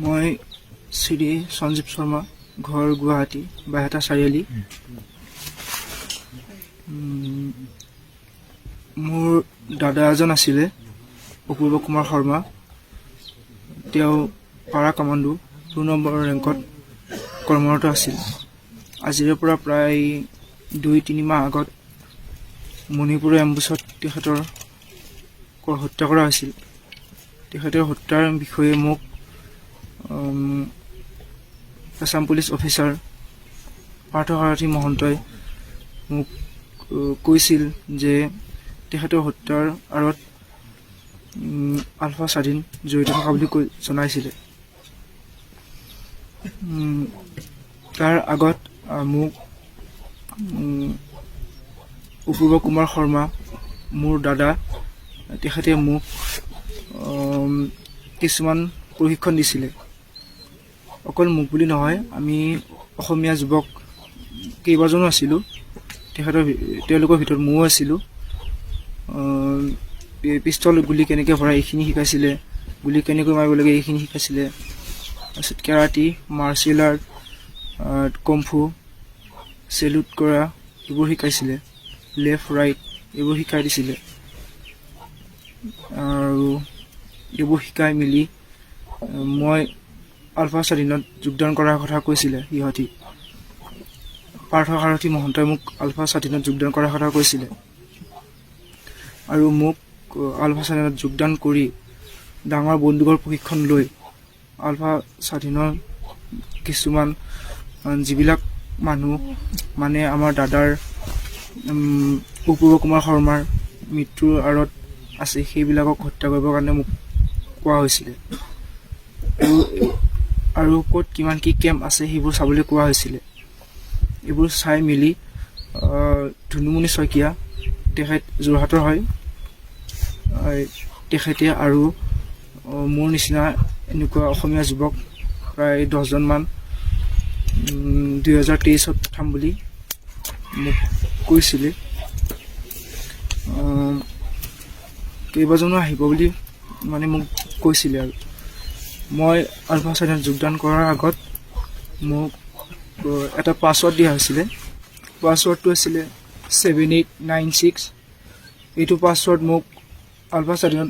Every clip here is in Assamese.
মই শ্ৰী সঞ্জীৱ শৰ্মা, ঘৰ গুৱাহাটী, বাইহাটা চাৰিআলি। মোৰ দাদা এজন আছিলে, অপূৰ্ব কুমাৰ শৰ্মা। তেওঁ পাৰা কামাণ্ডো 2 নম্বৰ ৰেংকত কৰ্মৰত আছিল। আজিৰে পৰা প্ৰায় 2-3 মাহ আগত মণিপুৰৰ এম্বুছত তেখেতৰ হত্যা কৰা হৈছিল। তেখেতৰ হত্যাৰ বিষয়ে মোক আছাম পুলিচ অফিচাৰ পাৰ্থসাৰথী মহন্তই মোক কৈছিল যে তেখেতৰ হত্যাৰ আঁৰত আলফা স্বাধীন জড়িত থকা বুলি জনাইছিলে। তাৰ আগত মোক অপূৰ্ব কুমাৰ শৰ্মা, মোৰ দাদা, তেখেতে মোক কিছুমান প্ৰশিক্ষণ দিছিলে। অকল মোক বুলি নহয়, আমি অসমীয়া যুৱক কেইবাজনো আছিলোঁ। তেওঁলোকৰ ভিতৰত ময়ো আছিলোঁ। পিষ্টল গুলি কেনেকৈ ভৰাই এইখিনি শিকাইছিলে, গুলি কেনেকৈ মাৰিব লাগে এইখিনি শিকাইছিলে। তাৰপিছত karate, martial art, kung fu, salute কৰা এইবোৰ শিকাইছিলে। লেফ্ট ৰাইট এইবোৰ শিকাই দিছিলে। আৰু এইবোৰ শিকাই মেলি মই আলফা স্বাধীনত যোগদান কৰাৰ কথা কৈছিলে সিহঁতি। পাৰ্থসাৰথী মহন্তই মোক আলফা স্বাধীনত যোগদান কৰাৰ কথা কৈছিলে। আৰু মোক আলফা স্বাধীনত যোগদান কৰি ডাঙৰ বন্দুকৰ প্ৰশিক্ষণ লৈ আলফা স্বাধীনৰ কিছুমান যিবিলাক মানুহ মানে আমাৰ দাদাৰ অপূৰ্ব কুমাৰ শৰ্মাৰ মৃত্যুৰ আঁৰত আছে, সেইবিলাকক হত্যা কৰিবৰ কাৰণে মোক কোৱা হৈছিলে। আৰু ক'ত কিমান কি কেম্প আছে সেইবোৰ চাবলৈ কোৱা হৈছিলে। এইবোৰ চাই মেলি ধুনুমণি শইকীয়া, তেখেত যোৰহাটৰ হয়, তেখেতে আৰু মোৰ নিচিনা এনেকুৱা অসমীয়া যুৱক প্ৰায় 10জনমান 2023ত পঠাম বুলি মোক কৈছিলে। কেইবাজনো আহিব বুলি মানে মোক কৈছিলে। আৰু মই আলফা স্বাধীনত যোগদান কৰাৰ আগত মোক এটা পাছৱৰ্ড দিয়া হৈছিলে। পাছৱৰ্ডটো আছিলে 7896। এইটো পাছৱৰ্ড মোক আলফা স্বাধীনত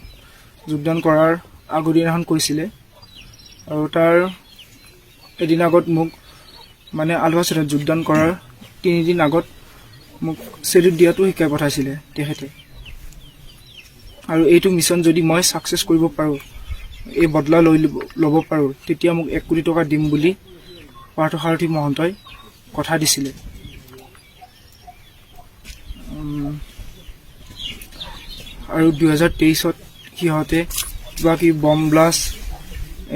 যোগদান কৰাৰ আগৰ দিনাখন কৈছিলে। আৰু তাৰ এদিন আগত মোক মানে আলফা স্বাধীনত যোগদান কৰাৰ 3 দিন আগত মোক চেলুট দিয়াটো শিকাই পঠাইছিলে তেখেতে। আৰু এইটো মিছন যদি মই ছাকচেছ কৰিব পাৰোঁ, এই বদলা ল'ব পাৰোঁ, তেতিয়া মোক 1 কোটি টকা দিম বুলি পাৰ্থসাৰথী মহন্তই কথা দিছিলে। আৰু 2023ত সিহঁতে কিবা কিবি বম ব্লাষ্ট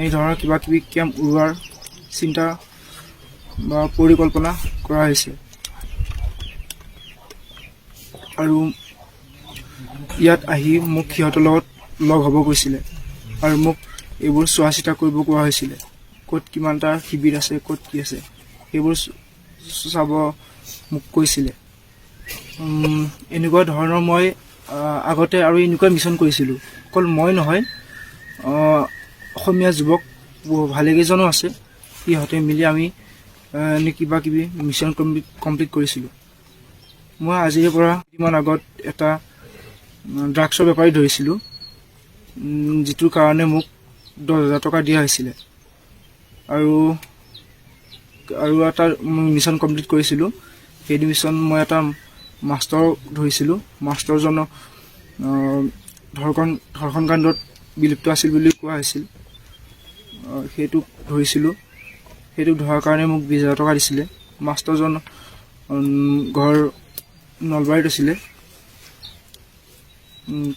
এই ধৰণৰ কিবা কিবি কেম্প উৰুৱাৰ চিন্তা বা পৰিকল্পনা কৰা হৈছে। আৰু ইয়াত আহি মোক সিহঁতৰ লগত লগ হ'ব কৈছিলে। আৰু মোক এইবোৰ চোৱা চিতা কৰিব কোৱা হৈছিলে। ক'ত কিমানটা শিবিৰ আছে, ক'ত কি আছে সেইবোৰ চাব মোক কৈছিলে। এনেকুৱা ধৰণৰ মই আগতে আৰু এনেকুৱা মিছন কৰিছিলোঁ। অকল মই নহয়, অসমীয়া যুৱক ভালেকেইজনো আছে। সিহঁতে মিলি আমি কিবা কিবি মিছন কমপ্লিট কৰিছিলোঁ। মই আজিৰে পৰা কিমান আগত এটা ড্ৰাগছৰ বেপাৰী ধৰিছিলোঁ, যিটোৰ কাৰণে মোক 10,000 টকা দিয়া হৈছিলে। আৰু এটা মিছন কমপ্লিট কৰিছিলোঁ। সেইটো মিছন মই এটা মাষ্টৰ ধৰিছিলোঁ। মাষ্টৰজনক ধৰ্ষণ কাণ্ডত বিলুপ্ত আছিল বুলি কোৱা হৈছিল। সেইটোক ধৰিছিলোঁ। সেইটোক ধৰাৰ কাৰণে মোক 20,000 টকা দিছিলে। মাষ্টৰজন ঘৰ নলবাৰীত আছিলে।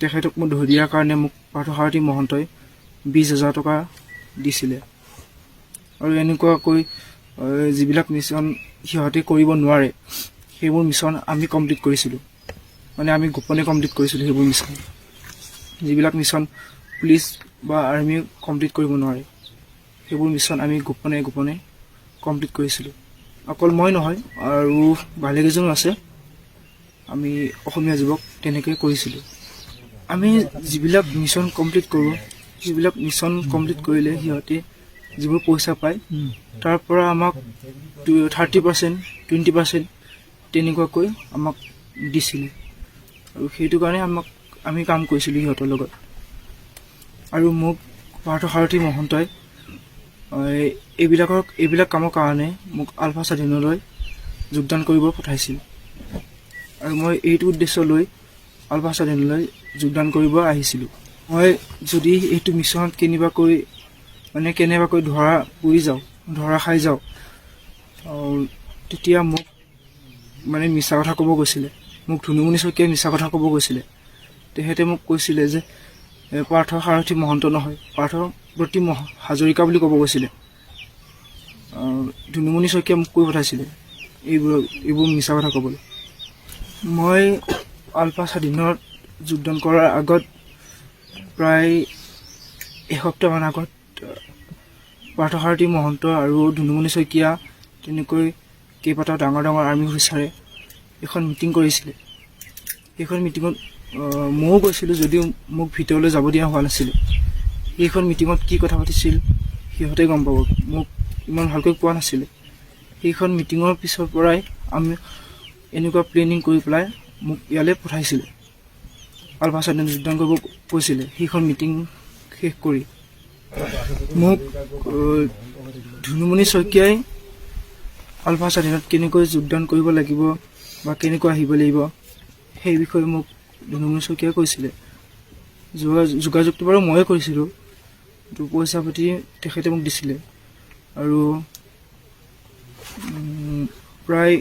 তেখেতক মই ধৰি দিয়াৰ কাৰণে মোক পাৰ্থসাৰথী মহন্তই 20,000 টকা দিছিলে। আৰু এনেকুৱাকৈ যিবিলাক মিছন সিহঁতে কৰিব নোৱাৰে সেইবোৰ মিছন আমি কমপ্লিট কৰিছিলোঁ। মানে আমি গোপনে কমপ্লিট কৰিছিলোঁ সেইবোৰ মিছন। যিবিলাক মিছন পুলিচ বা আৰ্মি কমপ্লিট কৰিব নোৱাৰে সেইবোৰ মিছন আমি গোপনে কমপ্লিট কৰিছিলোঁ। অকল মই নহয়, আৰু ভালেকেইজনো আছে। আমি অসমীয়া যুৱক তেনেকৈ কৰিছিলোঁ। আমি যিবিলাক মিছন কমপ্লিট কৰোঁ, সেইবিলাক মিছন কমপ্লিট কৰিলে সিহঁতে যিবোৰ পইচা পায় তাৰ পৰা আমাক 30%, 20% তেনেকুৱাকৈ আমাক দিছিলে। আৰু সেইটো কাৰণে আমি কাম কৰিছিলোঁ সিহঁতৰ লগত। আৰু মোক পাৰ্থসাৰথী মহন্তই এইবিলাক কামৰ কাৰণে মোক আলফা স্বাধীনলৈ যোগদান কৰিব পঠাইছিল। আৰু মই এইটো উদ্দেশ্য লৈ আলফা স্বাধীনলৈ যোগদান কৰিব আহিছিলোঁ। মই যদি এইটো মিছনত কেনেবাকৈ ধৰা খাই যাওঁ তেতিয়া মোক মিছা কথা ক'ব গৈছিলে। মোক ধুনুমণি শইকীয়াই মিছা কথা ক'ব গৈছিলে। তেখেতে মোক কৈছিলে যে পাৰ্থসাৰথী মহন্ত নহয়, পাৰ্থপ্ৰতিম হাজৰিকা বুলি ক'ব গৈছিলে। ধুনুমণি শইকীয়াই মোক কৈ পঠাইছিলে এইবোৰ মিছা কথা ক'বলৈ। মই আলফা স্বাধীনত যোগদান কৰাৰ আগত প্ৰায় এসপ্তাহমান আগত পাৰ্থসাৰথী মহন্ত আৰু ধুনুমণি শইকীয়া তেনেকৈ কেইবাটাও ডাঙৰ আৰ্মি অফিচাৰে এখন মিটিং কৰিছিলে। সেইখন মিটিঙত ময়ো গৈছিলোঁ, যদিও মোক ভিতৰলৈ যাব দিয়া হোৱা নাছিলে। সেইখন মিটিঙত কি কথা পাতিছিল সিহঁতে গম পাব, মোক ইমান ভালকৈ কোৱা নাছিলে। সেইখন মিটিঙৰ পিছৰ পৰাই আমি এনেকুৱা প্লেনিং কৰি পেলাই মোক ইয়ালৈ পঠাইছিলে। আলফা স্বাধীনত যোগদান কৰিব কৈছিলে। সেইখন মিটিং শেষ কৰি মোক ধুনুমণি শইকীয়াই আলফা স্বাধীনত কেনেকৈ যোগদান কৰিব লাগিব বা কেনেকৈ আহিব লাগিব সেই বিষয়ে মোক ধুনুমণি শইকীয়াই কৈছিলে। যোগাযোগটো বাৰু ময়ে কৰিছিলোঁ, কিন্তু পইচা পাতি তেখেতে মোক দিছিলে। আৰু প্ৰায়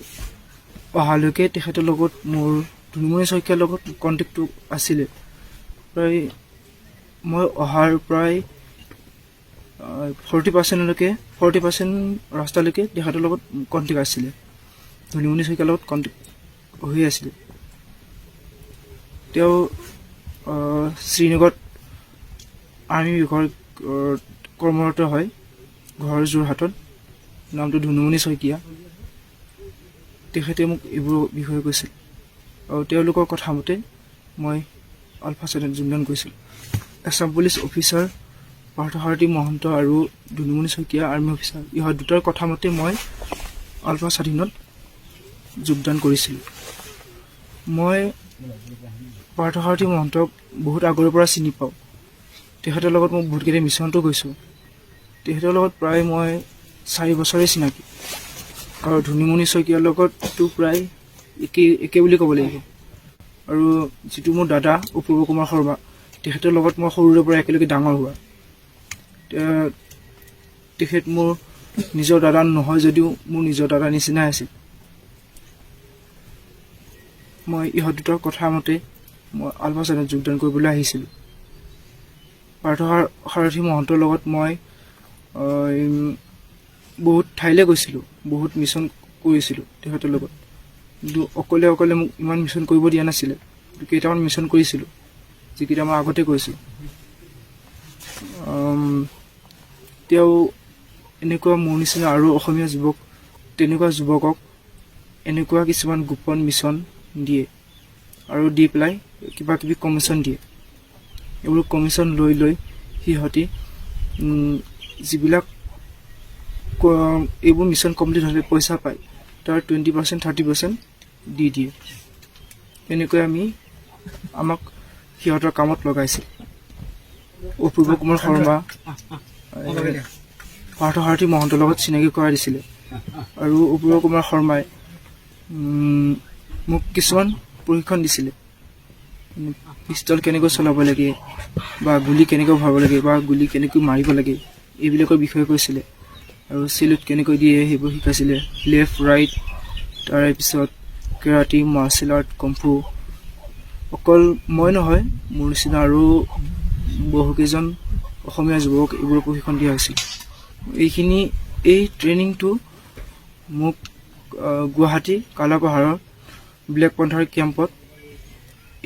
অহালৈকে তেখেতৰ লগত মোৰ ধুনুমণি শইকীয়াৰ লগত কণ্টেক্টটো আছিলে। মই অহাৰ প্ৰায় 40% ৰাস্তালৈকে তেখেতৰ লগত কণ্টেক্ট আছিলে, ধুনুমণি শইকীয়াৰ লগত কণ্টেক্ট হৈ আছিলে। তেওঁ শ্ৰীনগৰত আৰ্মি বিভাগত কৰ্মৰত হয়, ঘৰ যোৰহাটত। নামটো ধুনুমণি শইকীয়া। তেখেতে মোক এইবোৰ বিষয়ে কৈছিল আৰু তেওঁলোকৰ কথা মতে মই আলফা স্বাধীনত যোগদান কৰিছিলোঁ। আছাম পুলিচ অফিচাৰ পাৰ্থসাৰথী মহন্ত আৰু ধুনুমণি শইকীয়া আৰ্মি অফিচাৰ, ইহঁত দুটাৰ কথা মতে মই আলফা স্বাধীনত যোগদান কৰিছিলোঁ। মই পাৰ্থসাৰথী মহন্তক বহুত আগৰে পৰা চিনি পাওঁ। তেখেতৰ লগত মই বহুতকেইটা মিছনতো গৈছোঁ। তেখেতৰ লগত প্ৰায় মই 4 বছৰে চিনাকি। আৰু ধুনুমণি শইকীয়াৰ লগততো প্ৰায় একে বুলি ক'ব লাগিব। আৰু যিটো মোৰ দাদা অপূৰ্ব কুমাৰ শৰ্মা, তেখেতৰ লগত মই সৰুৰে পৰা একেলগে ডাঙৰ হোৱা। তেখেত মোৰ নিজৰ দাদা নহয় যদিও মোৰ নিজৰ দাদা নিচিনাই আছিল। মই ইহঁত দুটাৰ কথা মতে মই আলফা স্বাধীনত যোগদান কৰিবলৈ আহিছিলোঁ। পাৰ্থসাৰথী মহন্তৰ লগত মই বহুত ঠাইলৈ গৈছিলোঁ, বহুত মিছন কৰিছিলোঁ তেখেতৰ লগত। কিন্তু অকলে মোক ইমান মিছন কৰিব দিয়া নাছিলে। কেইটামান মিছন কৰিছিলোঁ, যিকেইটা মই আগতে কৰিছোঁ। তেওঁ এনেকুৱা মোৰ নিচিনা আৰু অসমীয়া তেনেকুৱা যুৱকক এনেকুৱা কিছুমান গোপন মিছন দিয়ে আৰু দি পেলাই কিবা কিবি কমিশ্যন দিয়ে। এইবোৰ কমিশ্যন লৈ সিহঁতি যিবিলাক এইবোৰ মিছন কমপ্লিট হ'লে পইচা পায়, তাৰ 20%, 30% দি দিয়ে। তেনেকৈ আমাক সিহঁতৰ কামত লগাইছিল। অপূৰ্ব কুমাৰ শৰ্মা পাৰ্থসাৰথী মহন্তৰ লগত চিনাকি কৰাই দিছিলে। আৰু অপূৰ্ব কুমাৰ শৰ্মাই মোক কিছুমান প্ৰশিক্ষণ দিছিলে। পিষ্টল কেনেকৈ চলাব লাগে বা গুলি কেনেকৈ ভৰাব লাগে বা গুলি কেনেকৈ মাৰিব লাগে এইবিলাকৰ বিষয়ে কৈছিলে। আৰু চেলুট কেনেকৈ দিয়ে সেইবোৰ শিকাইছিলে। লেফ্ট ৰাইট, তাৰে পিছত কেৰাটী, মাৰ্চেল আৰ্ট, কম্ফু। অকল মই নহয়, মোৰ নিচিনা আৰু বহুকেইজন অসমীয়া যুৱক এইবোৰ প্ৰশিক্ষণ দিয়া হৈছিল। এই ট্ৰেইনিংটো মোক গুৱাহাটী কালাপাহাৰৰ ব্লেক পন্থাৰ কেম্পত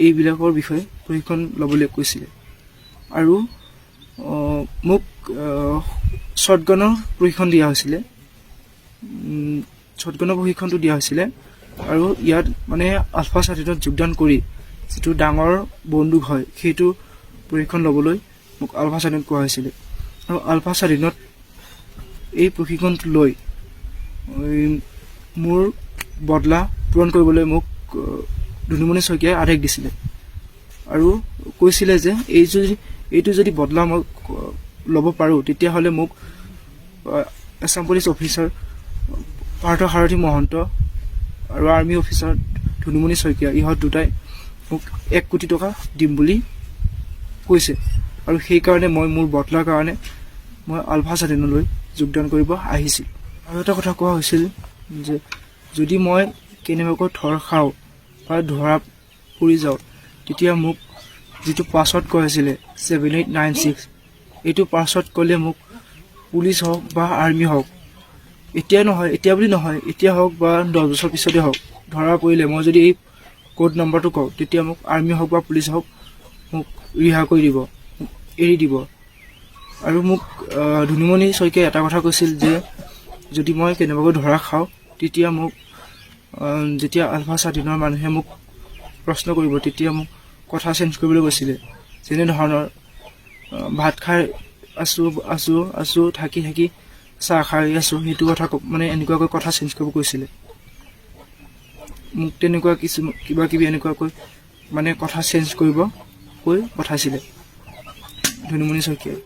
এইবিলাকৰ বিষয়ে প্ৰশিক্ষণ ল'বলৈ কৈছিলে। আৰু মোক শ্বটগানৰ প্ৰশিক্ষণ দিয়া হৈছিলে। শ্বটগানৰ প্ৰশিক্ষণটো দিয়া হৈছিলে। আৰু ইয়াত আলফা স্বাধীনত যোগদান কৰি যিটো ডাঙৰ বন্দুক হয় সেইটো প্ৰশিক্ষণ ল'বলৈ মোক আলফা স্বাধীনত কোৱা হৈছিলে। আৰু আলফা স্বাধীনত এই প্ৰশিক্ষণটো লৈ মোৰ বদলা পূৰণ কৰিবলৈ মোক ধুনুমণি শইকীয়াই আদেশ দিছিলে আৰু কৈছিলে যে এইটো যদি বদলা মই ল'ব পাৰোঁ তেতিয়াহ'লে মোক আছাম পুলিচ অফিচাৰ পাৰ্থ সাৰথী মহন্ত আৰু আৰ্মি অফিচাৰ ধুনুমণি শইকীয়া ইহঁত দুটাই মোক 1 কোটি টকা দিম বুলি কৈছে আৰু সেইকাৰণে মই মোৰ বদলাৰ কাৰণে মই আলফা স্বাধীনলৈ যোগদান কৰিব আহিছিল। আৰু এটা কথা কোৱা হৈছিল যে যদি মই কেনেবাকৈ ধৰ খাওঁ বা ধৰা পৰি যাওঁ তেতিয়া মোক যিটো পাছত কৈ আছিলে 7896 এইটো পাছত ক'লে মোক পুলিচ হওক বা আৰ্মি হওক এতিয়া বুলি নহয় এতিয়া হওক বা 10 বছৰ পিছতে হওক ধৰা পৰিলে মই যদি এই কোড নম্বৰটো কওঁ তেতিয়া মোক আৰ্মি হওক বা পুলিচ হওক মোক ৰিহা কৰি দিব, এৰি দিব। আৰু মোক ধুনুমণি শইকীয়াই এটা কথা কৈছিল যে যদি মই কেনেবাকৈ ধৰা খাওঁ তেতিয়া মোক যেতিয়া আলফা স্বাধীনৰ মানুহে মোক প্ৰশ্ন কৰিব তেতিয়া মোক কথা চেঞ্জ কৰিবলৈ কৈছিলে। যেনেধৰণৰ ভাত খাই আছোঁ থাকি চাহ খাই আছোঁ সেইটো কথা মানে এনেকুৱাকৈ কথা চেঞ্জ কৰিব কৈছিলে। মোক তেনেকুৱা কিবা কিবি এনেকুৱাকৈ মানে কথা চেঞ্জ কৰিব কৈ পঠাইছিলে ধুনুমণি শইকীয়াই।